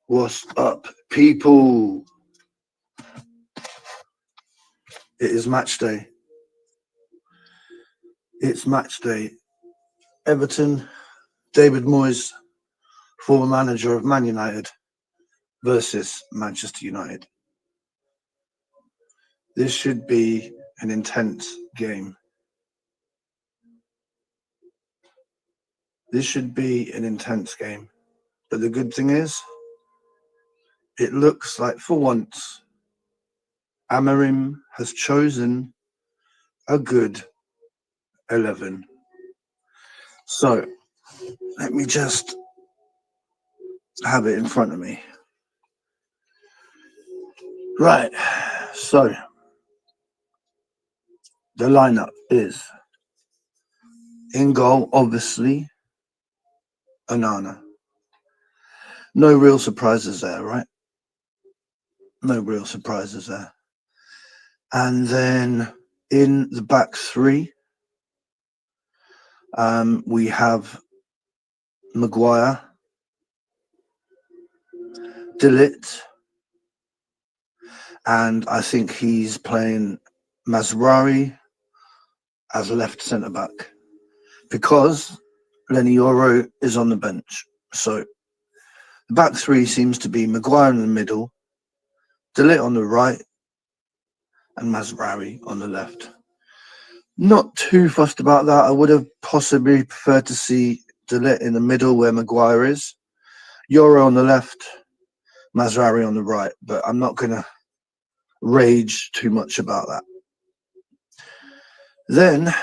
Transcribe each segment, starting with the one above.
What's up, people? It is match day. It's match day. Everton, David Moyes, former manager of Man United, versus Manchester United. This should be an intense game. This should be an intense game. But the good thing is, it looks like for once, Amorim has chosen a good 11. So, let me just have it in front of me. Right, so the lineup is in goal, obviously, Onana. No real surprises there, right? No real surprises there. And then in the back three, we have Maguire, De Ligt, and I think he's playing Mazraoui as a left centre-back because Lenny Yoro is on the bench. So the back three seems to be Maguire in the middle, De Ligt on the right, and Mazraoui on the left. Not too fussed about that. I would have possibly preferred to see De Ligt in the middle where Maguire is, Yoro on the left, Mazraoui on the right, but I'm not going to rage too much about that. Then,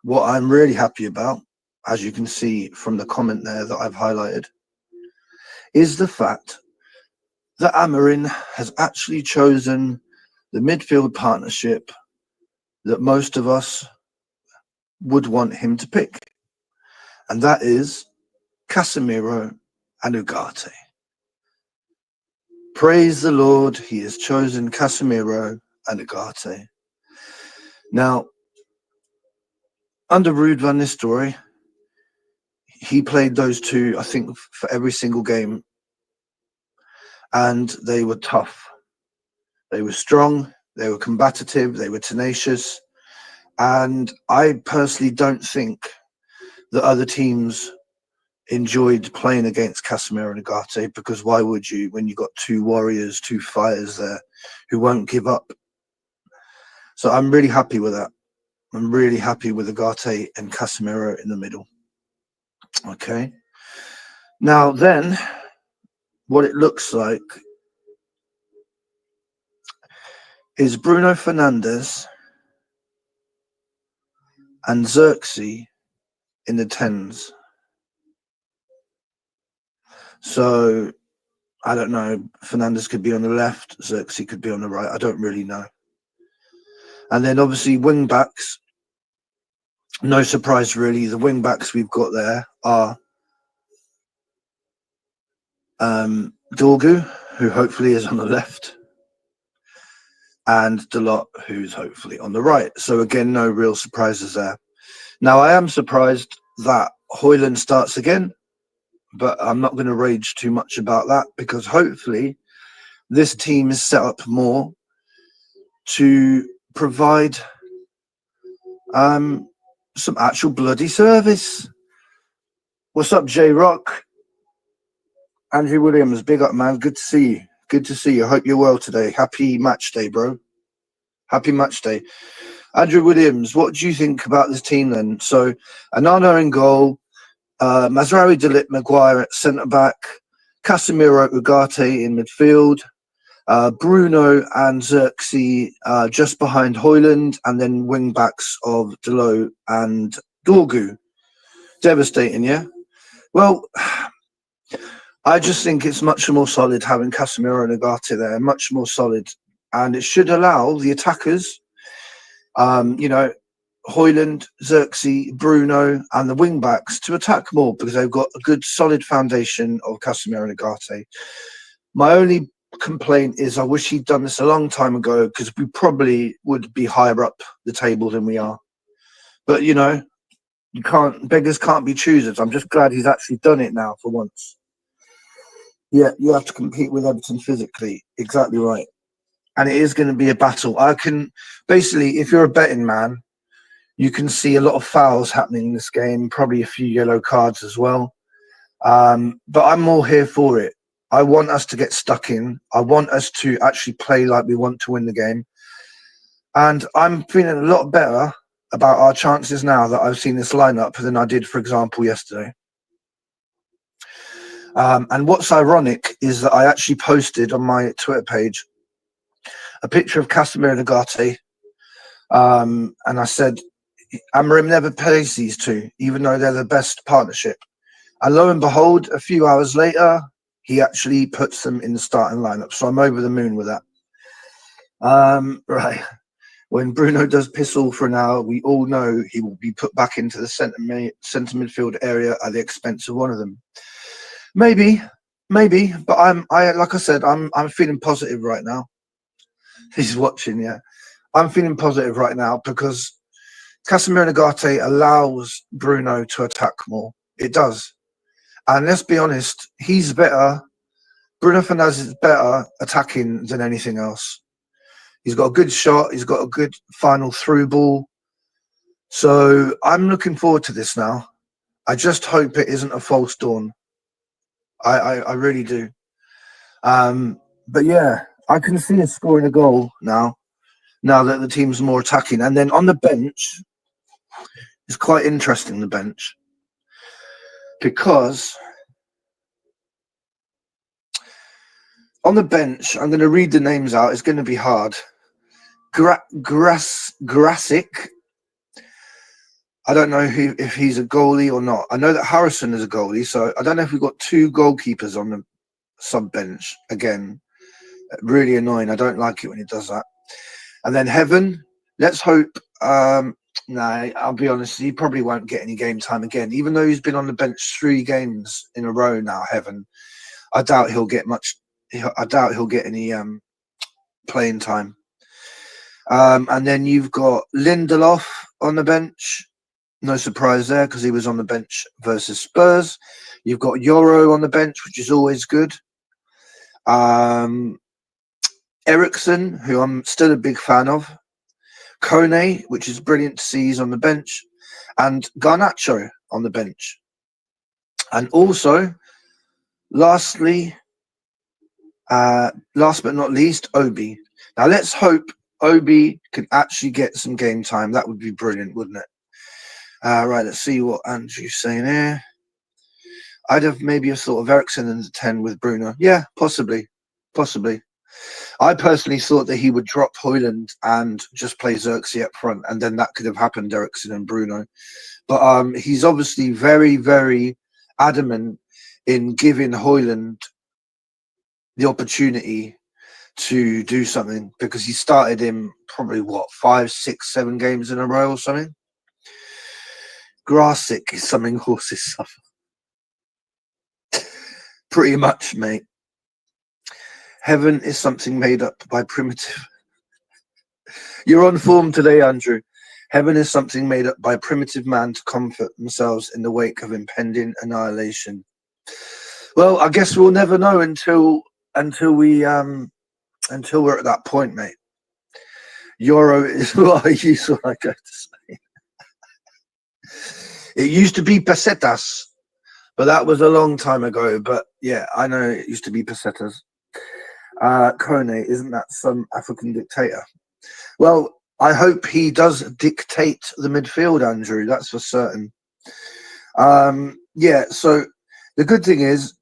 what I'm really happy about, as you can see from the comment there that I've highlighted, is the fact that Amorim has actually chosen the midfield partnership that most of us would want him to pick, and that is Casemiro and Ugarte. Praise the Lord, he has chosen Casemiro and Ugarte. Now, under Ruud van Nistelrooy, he played those two, I think, for every single game, and they were tough. They were strong, they were combative, they were tenacious, and I personally don't think that other teams enjoyed playing against Casemiro and Ugarte, because why would you when you got two warriors, two fighters there who won't give up? So I'm really happy with that. I'm really happy with Ugarte and Casemiro in the middle. Okay. Now then, what it looks like is Bruno Fernandes and Xerxes in the 10s. So, I don't know. Fernandes could be on the left. Xerxes could be on the right. I don't really know. And then obviously wing backs. No surprise really. The wing backs we've got there are Dorgu, who hopefully is on the left, and Dalot, who's hopefully on the right. So again, no real surprises there. Now, I am surprised that Højlund starts again, but I'm not going to rage too much about that, because hopefully this team is set up more to provide some actual bloody service. What's up, J-Rock? Andrew Williams, big up, man. Good to see you. Good to see you. Hope you're well today. Happy match day, bro. Happy match day. Andrew Williams, what do you think about this team then? So, Onana in goal, Mazraoui, De Ligt, Maguire at centre-back, Casemiro, Ugarte in midfield, Bruno and Xerxes just behind Højlund, and then wing-backs of Dalot and Dorgu. Devastating, yeah? Well, I just think it's much more solid having Casemiro and Ugarte there, much more solid. And it should allow the attackers, Højlund, Xerxes, Bruno, and the wing-backs to attack more, because they've got a good, solid foundation of Casemiro and Ugarte. My only complaint is I wish he'd done this a long time ago, because we probably would be higher up the table than we are. But, beggars can't be choosers. I'm just glad he's actually done it now for once. Yeah, you have to compete with Everton physically. Exactly right. And it is going to be a battle. I can basically, if you're a betting man, you can see a lot of fouls happening in this game, probably a few yellow cards as well. But I'm more here for it. I want us to get stuck in. I want us to actually play like we want to win the game. And I'm feeling a lot better about our chances now that I've seen this lineup than I did, for example, yesterday. And what's ironic is that I actually posted on my Twitter page a picture of Casemiro and Agate, and I said, Amorim never plays these two, even though they're the best partnership. And lo and behold, a few hours later, he actually puts them in the starting lineup. So I'm over the moon with that. Right. When Bruno does piss all for an hour, we all know he will be put back into the centre midfield area at the expense of one of them. Maybe, but like I said, I'm feeling positive right now. He's watching, yeah. I'm feeling positive right now because Casemiro and Agate allows Bruno to attack more. It does. And let's be honest, he's better. Bruno Fernandes is better attacking than anything else. He's got a good shot. He's got a good final through ball. So I'm looking forward to this now. I just hope it isn't a false dawn. I really do. But yeah, I can see us scoring a goal now that the team's more attacking. And then on the bench, it's quite interesting, the bench, because on the bench, I'm going to read the names out. It's going to be hard. Grasic. I don't know if he's a goalie or not. I know that Harrison is a goalie, so I don't know if we've got two goalkeepers on the sub bench. Again, really annoying. I don't like it when he does that. And then Heaven. Let's hope. No, I'll be honest. He probably won't get any game time again, even though he's been on the bench 3 games in a row now. Heaven. I doubt he'll get much. I doubt he'll get any playing time. And then you've got Lindelof on the bench. No surprise there because he was on the bench versus Spurs. You've got Euro on the bench, which is always good. Ericsson, who I'm still a big fan of. Kone, which is brilliant to see he's on the bench. And Garnacho on the bench. And also, last but not least, Obi. Now, let's hope Obi can actually get some game time. That would be brilliant, wouldn't it? Right, let's see what Andrew's saying here. I'd have maybe a sort of Ericsson in the 10 with Bruno. Yeah, possibly. I personally thought that he would drop Højlund and just play Xerxes up front, and then that could have happened, Ericsson and Bruno. But he's obviously very, very adamant in giving Højlund the opportunity to do something because he started him probably, 5, 6, 7 games in a row or something. Grasic is something horses suffer. Pretty much, mate. Heaven is something made up by primitive. You're on form today, Andrew. Heaven is something made up by primitive man to comfort themselves in the wake of impending annihilation. Well, I guess we'll never know until we're at that point, mate. Euro is what I used when I go to Spain. It used to be pesetas, but that was a long time ago. But yeah, I know it used to be pesetas. Kone, isn't that some African dictator? Well, I hope he does dictate the midfield, Andrew. That's for certain. Yeah, so the good thing is,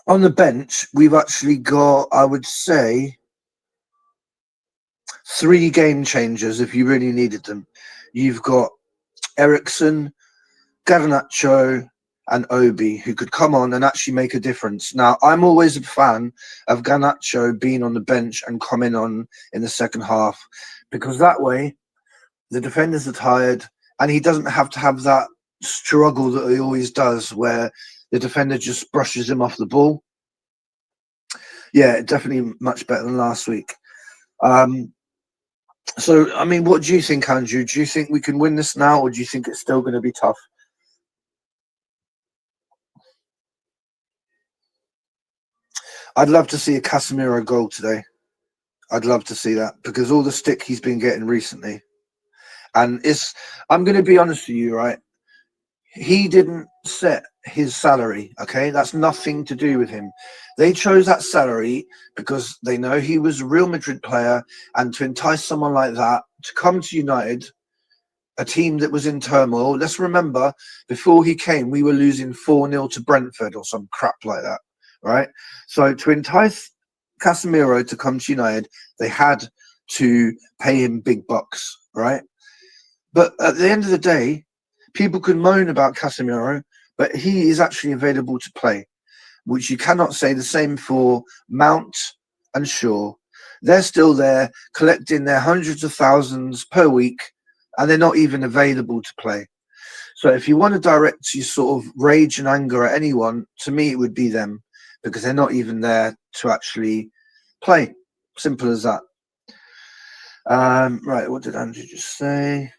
on the bench, we've actually got, I would say, 3 game changers if you really needed them. You've got Ericsson, Garnacho, and Obi, who could come on and actually make a difference. Now, I'm always a fan of Garnacho being on the bench and coming on in the second half, because that way the defenders are tired and he doesn't have to have that struggle that he always does where the defender just brushes him off the ball. Yeah, definitely much better than last week. So, I mean, what do you think, Andrew? Do you think we can win this now, or do you think it's still going to be tough? I'd love to see a Casemiro goal today. I'd love to see that because all the stick he's been getting recently. And I'm going to be honest with you, right? He didn't set his salary, okay? That's nothing to do with him. They chose that salary because they know he was a Real Madrid player, and to entice someone like that to come to United, a team that was in turmoil. Let's remember, before he came, we were losing 4-0 to Brentford or some crap like that, right? So to entice Casemiro to come to United, they had to pay him big bucks, right? But at the end of the day, people can moan about Casemiro, but he is actually available to play, which you cannot say the same for Mount and Shaw. They're still there collecting their hundreds of thousands per week, and they're not even available to play. So if you want to direct your sort of rage and anger at anyone, to me it would be them, because they're not even there to actually play. Simple as that. Right, what did Andrew just say?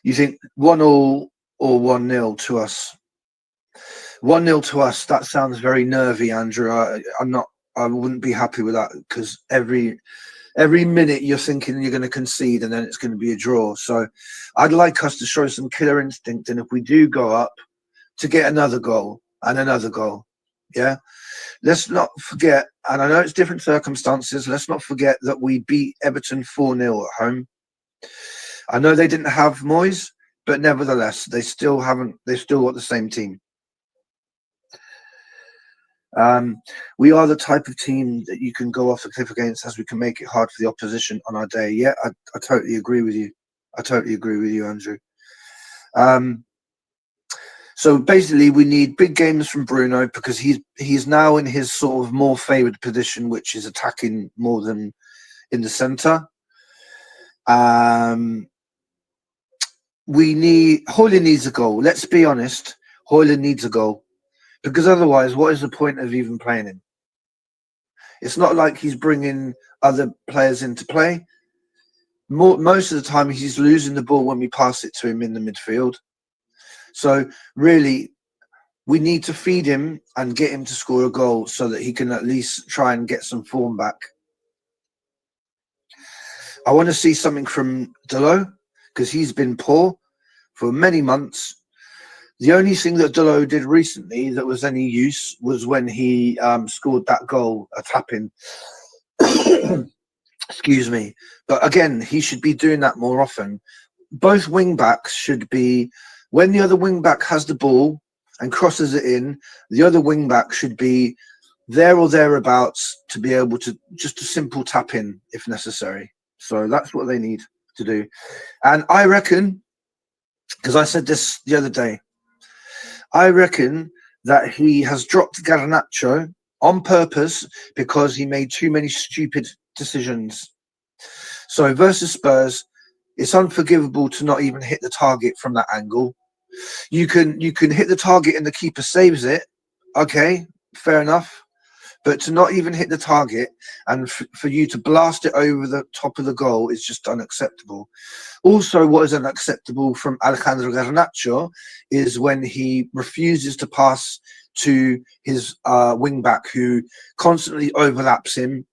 You think 1-1 or 1-0 to us? 1-0 to us, that sounds very nervy, Andrew. I wouldn't be happy with that, because every minute you're thinking you're going to concede and then it's going to be a draw. So I'd like us to show some killer instinct, and if we do go up, to get another goal and another goal. Yeah. Let's not forget, and I know it's different circumstances, let's not forget that we beat Everton 4-0 at home. I know they didn't have Moyes, but nevertheless, they've still got the same team. We are the type of team that you can go off the cliff against, as we can make it hard for the opposition on our day. Yeah, I totally agree with you. I totally agree with you, Andrew. So basically, we need big games from Bruno, because he's now in his sort of more favoured position, which is attacking more than in the centre. Højlund needs a goal. Let's be honest, Højlund needs a goal, because otherwise, what is the point of even playing him? It's not like he's bringing other players into play. Most of the time, he's losing the ball when we pass it to him in the midfield. So really, we need to feed him and get him to score a goal so that he can at least try and get some form back. I want to see something from Dalot, because he's been poor for many months. The only thing that Dalot did recently that was any use was when he scored that goal, a tap-in. Excuse me. But again, he should be doing that more often. Both wing-backs should be, when the other wing-back has the ball and crosses it in, the other wing-back should be there or thereabouts to be able to just a simple tap-in if necessary. So that's what they need to do. And I reckon, because I said this the other day, I reckon that he has dropped Garnacho on purpose because he made too many stupid decisions. So versus Spurs, it's unforgivable to not even hit the target from that angle. You can hit the target and the keeper saves it. Okay, fair enough. But to not even hit the target and for you to blast it over the top of the goal is just unacceptable. Also, what is unacceptable from Alejandro Garnacho is when he refuses to pass to his wing-back, who constantly overlaps him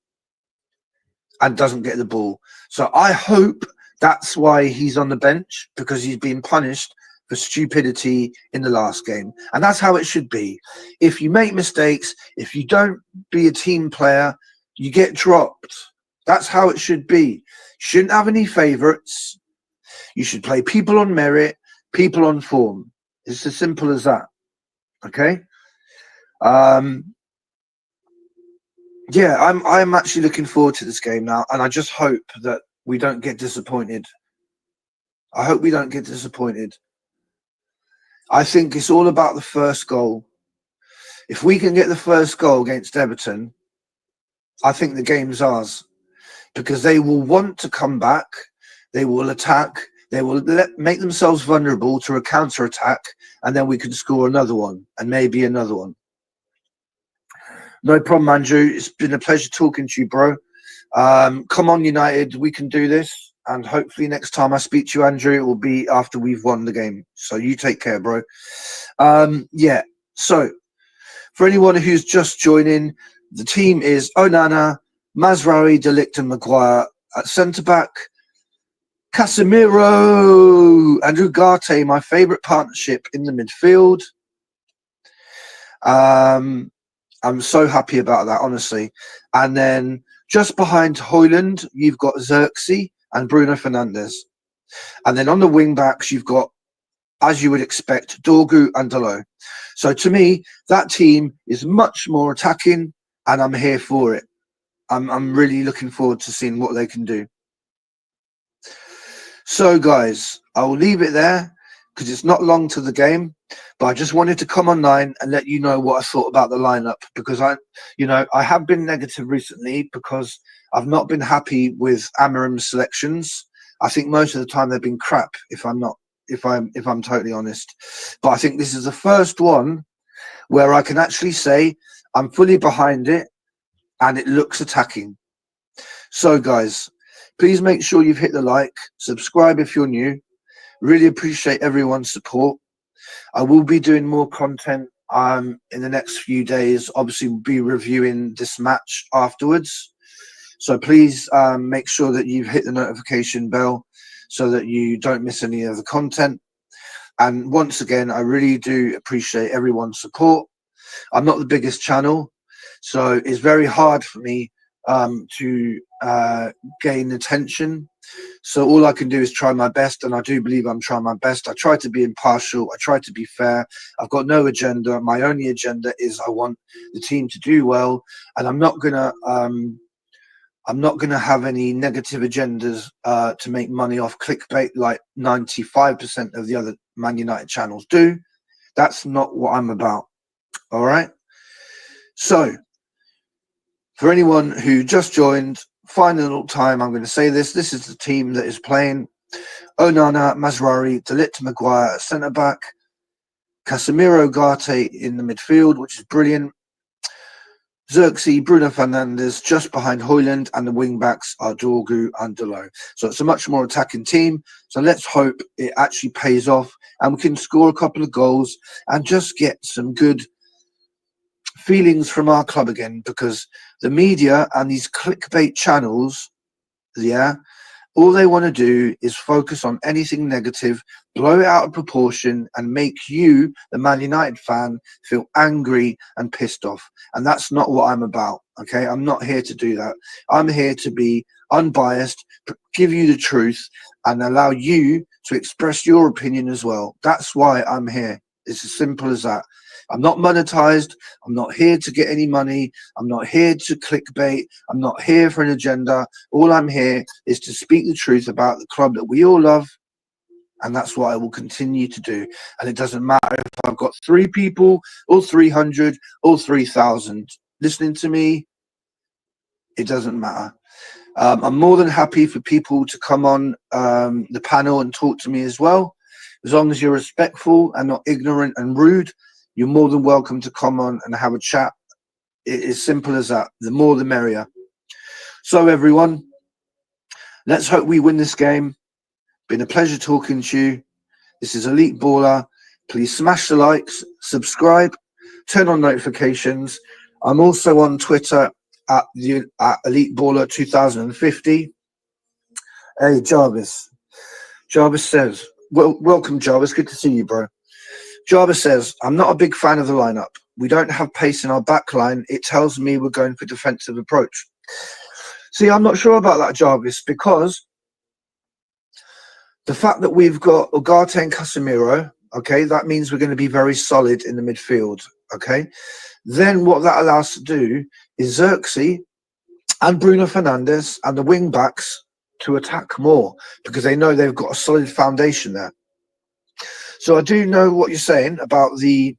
and doesn't get the ball. So I hope that's why he's on the bench, because he's been punished for stupidity in the last game. And that's how it should be. If you make mistakes, if you don't be a team player, you get dropped. That's how it should be. Shouldn't have any favourites. You should play people on merit, people on form. It's as simple as that. Okay? Yeah, I'm actually looking forward to this game now, and I just hope that we don't get disappointed. I hope we don't get disappointed. I think it's all about the first goal. If we can get the first goal against Everton, I think the game's ours, because they will want to come back, they will attack, they will make themselves vulnerable to a counter-attack, and then we can score another one, and maybe another one. No problem, Andrew. It's been a pleasure talking to you, bro. Come on, United, we can do this. And hopefully next time I speak to you, Andrew, it will be after we've won the game. So you take care, bro. Yeah, so For anyone who's just joining, the team is Onana, Mazraoui, De Ligt and Maguire at centre-back, Casemiro and Ugarte, my favourite partnership in the midfield. I'm so happy about that, honestly. And then just behind Højlund, you've got Xerxes and Bruno Fernandes. And then on the wing backs, you've got, as you would expect, Dorgu and Dalot. So to me, that team is much more attacking, and I'm here for it. I'm really looking forward to seeing what they can do. So guys, I will leave it there because it's not long to the game, but I just wanted to come online and let you know what I thought about the lineup, because I have been negative recently because I've not been happy with Amorim's selections. I think most of the time they've been crap, if I'm totally honest. But I think this is the first one where I can actually say I'm fully behind it and it looks attacking. So guys, please make sure you've hit the like, subscribe if you're new. Really appreciate everyone's support. I will be doing more content in the next few days. Obviously, we'll be reviewing this match afterwards. So please make sure that you've hit the notification bell so that you don't miss any of the content. And once again, I really do appreciate everyone's support. I'm not the biggest channel, so it's very hard for me to gain attention. So all I can do is try my best, and I do believe I'm trying my best. I try to be impartial. I try to be fair. I've got no agenda. My only agenda is I want the team to do well, and I'm not gonna have any negative agendas to make money off clickbait like 95% of the other Man United channels do. That's not what I'm about. All right. So for anyone who just joined, final time, I'm going to say this. This is the team that is playing. Onana, Mazraoui, De Ligt, Maguire at centre-back. Casemiro, Ugarte in the midfield, which is brilliant. Xerxes, Bruno Fernandes just behind Højlund, and the wing-backs are Dorgu and Dalot. So it's a much more attacking team. So let's hope it actually pays off and we can score a couple of goals and just get some good feelings from our club again, because the media and these clickbait channels, all they want to do is focus on anything negative, blow it out of proportion, and make you, the Man United fan, feel angry and pissed off. And that's not what I'm about, okay? I'm not here to do that. I'm here to be unbiased, give you the truth, and allow you to express your opinion as well. That's why I'm here. It's as simple as that. I'm not monetized. I'm not here to get any money. I'm not here to clickbait. I'm not here for an agenda. All I'm here is to speak the truth about the club that we all love. And that's what I will continue to do. And it doesn't matter if I've got 3 people or 300 or 3,000 listening to me. It doesn't matter. I'm more than happy for people to come on the panel and talk to me as well. As long as you're respectful and not ignorant and rude, you're more than welcome to come on and have a chat. It is simple as that. The more the merrier. So everyone, let's hope we win this game. Been a pleasure talking to you. This is Elite Baller. Please smash the likes, subscribe, turn on notifications. I'm also on Twitter at Elite Baller 2050. Hey, Jarvis. Jarvis says, welcome, Jarvis. Good to see you, bro. Jarvis says, I'm not a big fan of the lineup. We don't have pace in our back line. It tells me we're going for defensive approach. See, I'm not sure about that, Jarvis, because the fact that we've got Ugarte and Casemiro, okay, that means we're going to be very solid in the midfield, okay? Then what that allows us to do is Xerxes and Bruno Fernandes and the wing-backs to attack more because they know they've got a solid foundation there. So I do know what you're saying about the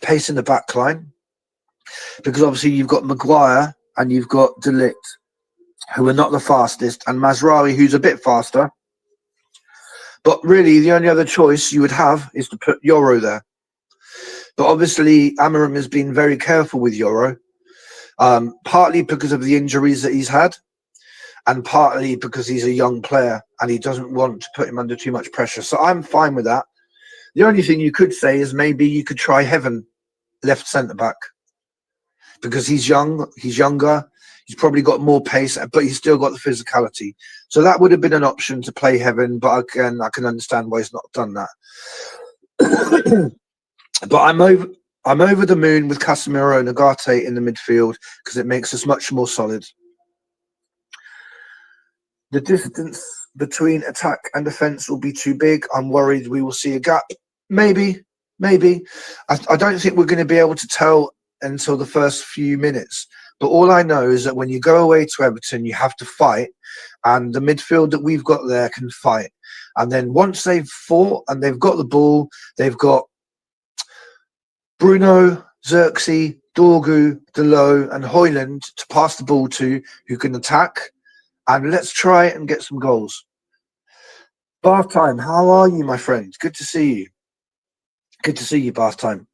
pace in the back line, because obviously you've got Maguire and you've got De Ligt, who are not the fastest, and Mazraoui, who's a bit faster. But really, the only other choice you would have is to put Euro there. But obviously, Amorim has been very careful with Euro, partly because of the injuries that he's had, and partly because he's a young player and he doesn't want to put him under too much pressure. So I'm fine with that. The only thing you could say is maybe you could try Heaven left centre-back. because he's young, he's younger, he's probably got more pace, but he's still got the physicality. So that would have been an option to play Heaven, but again, I can understand why he's not done that. But I'm over the moon with Casemiro and Ugarte in the midfield because it makes us much more solid. The distance between attack and defence will be too big. I'm worried we will see a gap. Maybe. I don't think we're going to be able to tell until the first few minutes. But all I know is that when you go away to Everton, you have to fight. And the midfield that we've got there can fight. And then once they've fought and they've got the ball, they've got Bruno, Xerxes, Dorgu, Delo, and Højlund to pass the ball to, who can attack. And let's try and get some goals. Bath Time, how are you, my friend? Good to see you. Good to see you, Bath Time.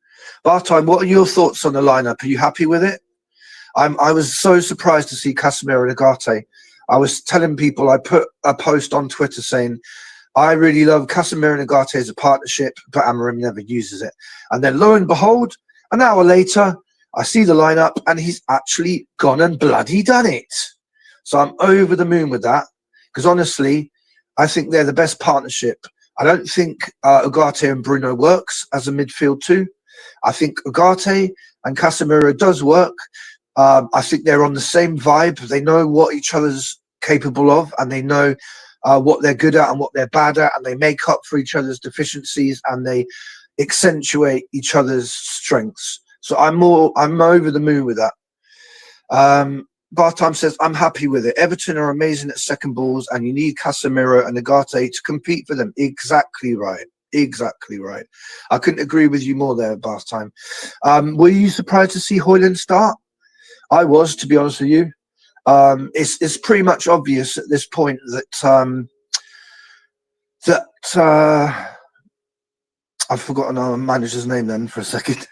Bath Time, what are your thoughts on the lineup? Are you happy with it? I was so surprised to see Casemiro and Ugarte. I was telling people, I put a post on Twitter saying, I really love Casemiro and Ugarte as a partnership, but Amorim never uses it. And then lo and behold, an hour later, I see the lineup and he's actually gone and bloody done it. So I'm over the moon with that because honestly, I think they're the best partnership. I don't think Ugarte and Bruno works as a midfield two. I think Ugarte and Casemiro does work. I think they're on the same vibe. They know what each other's capable of and they know what they're good at and what they're bad at, and they make up for each other's deficiencies and they accentuate each other's strengths. So I'm over the moon with that. Bath Time says, I'm happy with it. Everton are amazing at second balls and you need Casemiro and Ugarte to compete for them. Exactly right. Exactly right. I couldn't agree with you more there, Bath Time. Were you surprised to see Højlund start? I was, to be honest with you. It's pretty much obvious at this point that I've forgotten our manager's name then for a second.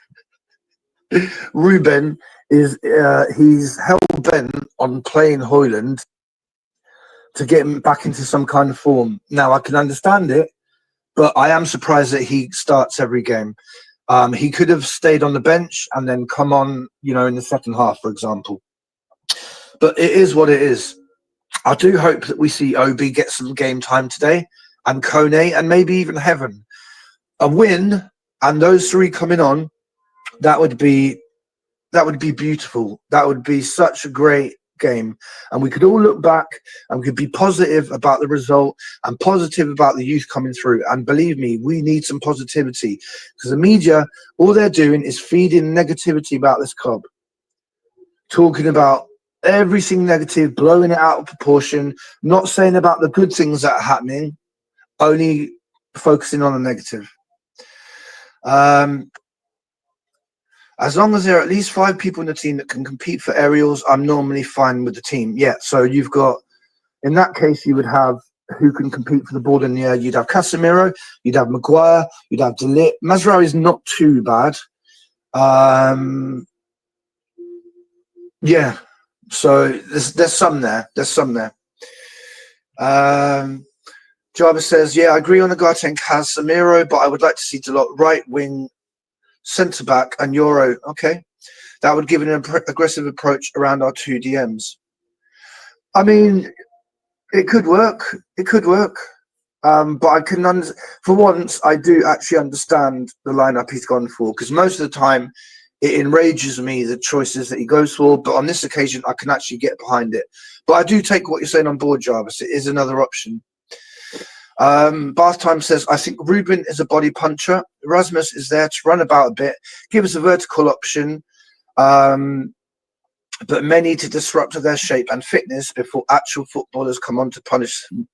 Ruben is he's hell bent on playing Højlund to get him back into some kind of form. Now I can understand it, but I am surprised that he starts every game. He could have stayed on the bench and then come on, in the second half, for example. But it is what it is. I do hope that we see Obi get some game time today, and Kone, and maybe even Heaven. A win, and those three coming on, that would be beautiful. That would be such a great game. And we could all look back and we could be positive about the result and positive about the youth coming through. And believe me, we need some positivity because the media, all they're doing is feeding negativity about this club. Talking about everything negative, blowing it out of proportion, not saying about the good things that are happening, only focusing on the negative. As long as there are at least 5 people in the team that can compete for aerials, I'm normally fine with the team. Yeah, so you've got, in that case, you would have who can compete for the ball in the air. You'd have Casemiro, you'd have Maguire, you'd have De Ligt. Mazraoui is not too bad. Yeah, so there's some there. Jarvis says, yeah, I agree on Ugarte and Casemiro, but I would like to see De Ligt right wing, centre back and Euro. Okay, that would give an aggressive approach around our 2 DMs. I mean, it could work. But I can for once I do actually understand the lineup he's gone for, because most of the time it enrages me the choices that he goes for. But on this occasion, I can actually get behind it. But I do take what you're saying on board, Jarvis. It is another option. Bath Time says, I think Ruben is a body puncher. Erasmus is there to run about a bit, give us a vertical option, but many to disrupt their shape and fitness before actual footballers come on to punish them.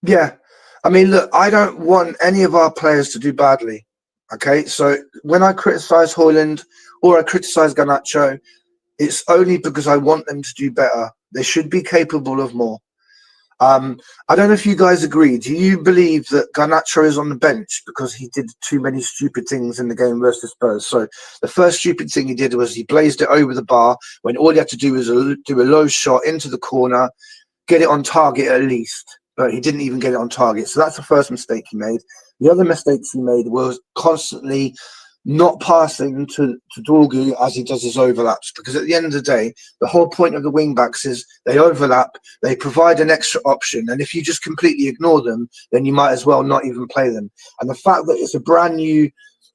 Yeah, I mean, look, I don't want any of our players to do badly. Okay, so when I criticise Højlund or I criticise Garnacho, it's only because I want them to do better. They should be capable of more. I don't know if you guys agree. Do you believe that Garnacho is on the bench because he did too many stupid things in the game versus Spurs? So the first stupid thing he did was he blazed it over the bar when all he had to do was do a low shot into the corner, get it on target at least. But he didn't even get it on target. So that's the first mistake he made. The other mistakes he made was constantly not passing to Dorgu as he does his overlaps, because at the end of the day, the whole point of the wing backs is they overlap, they provide an extra option, and if you just completely ignore them, then you might as well not even play them. And the fact that it's a brand new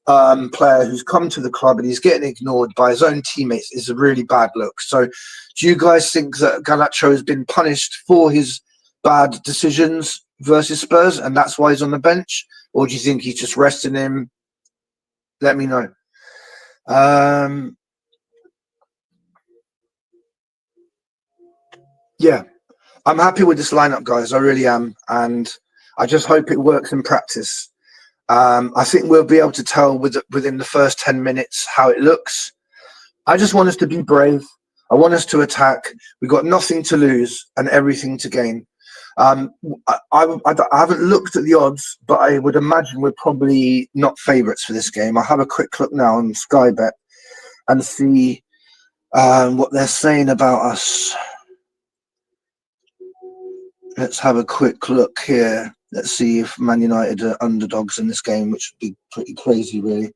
player who's come to the club and he's getting ignored by his own teammates is a really bad look. So do you guys think that Garnacho has been punished for his bad decisions versus Spurs and that's why he's on the bench? Or do you think he's just resting him? Let me know. Yeah, I'm happy with this lineup, guys. I really am. And I just hope it works in practice. I think we'll be able to tell within the first 10 minutes how it looks. I just want us to be brave. I want us to attack. We've got nothing to lose and everything to gain. I haven't looked at the odds, but I would imagine we're probably not favourites for this game. I'll have a quick look now on Sky Bet and see what they're saying about us. Let's have a quick look here. Let's see if Man United are underdogs in this game, which would be pretty crazy, really.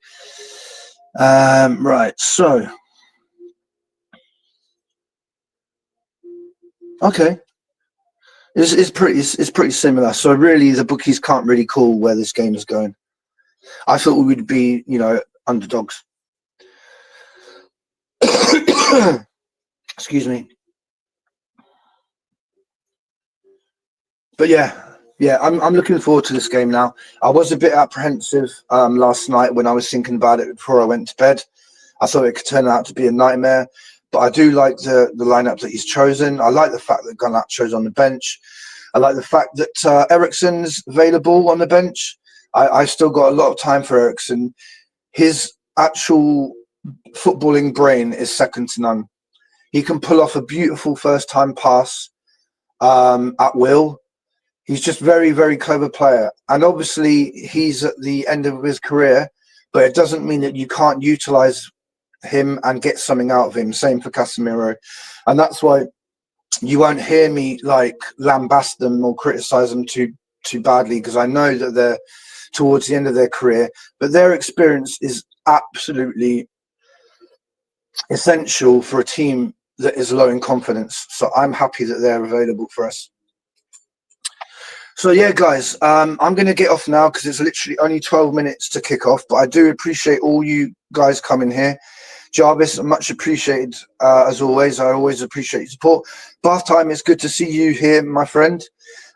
Right, so. Okay. It's pretty similar. So really, the bookies can't really call where this game is going. I thought we would be, underdogs. Excuse me. But yeah, I'm looking forward to this game now. I was a bit apprehensive last night when I was thinking about it before I went to bed. I thought it could turn out to be a nightmare. But I do like the lineup that he's chosen. I like the fact that Garnacho's on the bench. I like the fact that Eriksen's available on the bench. I still got a lot of time for Eriksen. His actual footballing brain is second to none. He can pull off a beautiful first-time pass at will. He's just very, very clever player. And obviously, he's at the end of his career, but it doesn't mean that you can't utilise him and get something out of him. Same for Casemiro. And that's why you won't hear me lambast them or criticize them too badly, because I know that they're towards the end of their career, but their experience is absolutely essential for a team that is low in confidence. So I'm happy that they're available for us. So yeah, guys, I'm going to get off now because it's literally only 12 minutes to kick off, but I do appreciate all you guys coming here. Jarvis, much appreciated as always. I always appreciate your support. Bath time, it's good to see you here, my friend.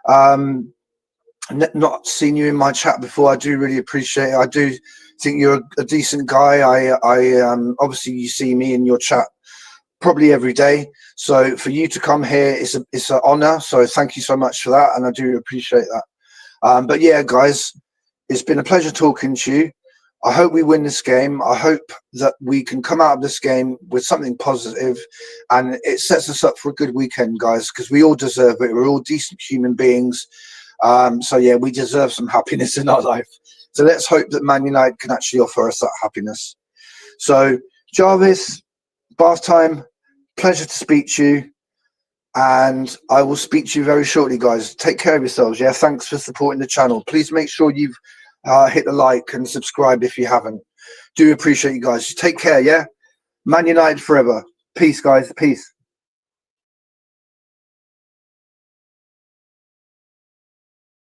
Not seen you in my chat before. I do really appreciate it. I do think you're a decent guy. I obviously you see me in your chat probably every day. So for you to come here, it's an honor. So thank you so much for that, and I do appreciate that. But yeah, guys, it's been a pleasure talking to you. I hope we win this game. I hope that we can come out of this game with something positive, and it sets us up for a good weekend, guys, because we all deserve it. We're all decent human beings. So yeah, we deserve some happiness in our life. So let's hope that Man United can actually offer us that happiness. So Jarvis, bath time, pleasure to speak to you. And I will speak to you very shortly, guys. Take care of yourselves. Yeah, thanks for supporting the channel. Please make sure you've hit the like and subscribe if you haven't. Do appreciate you guys. Take care, yeah? Man United forever. Peace, guys. Peace.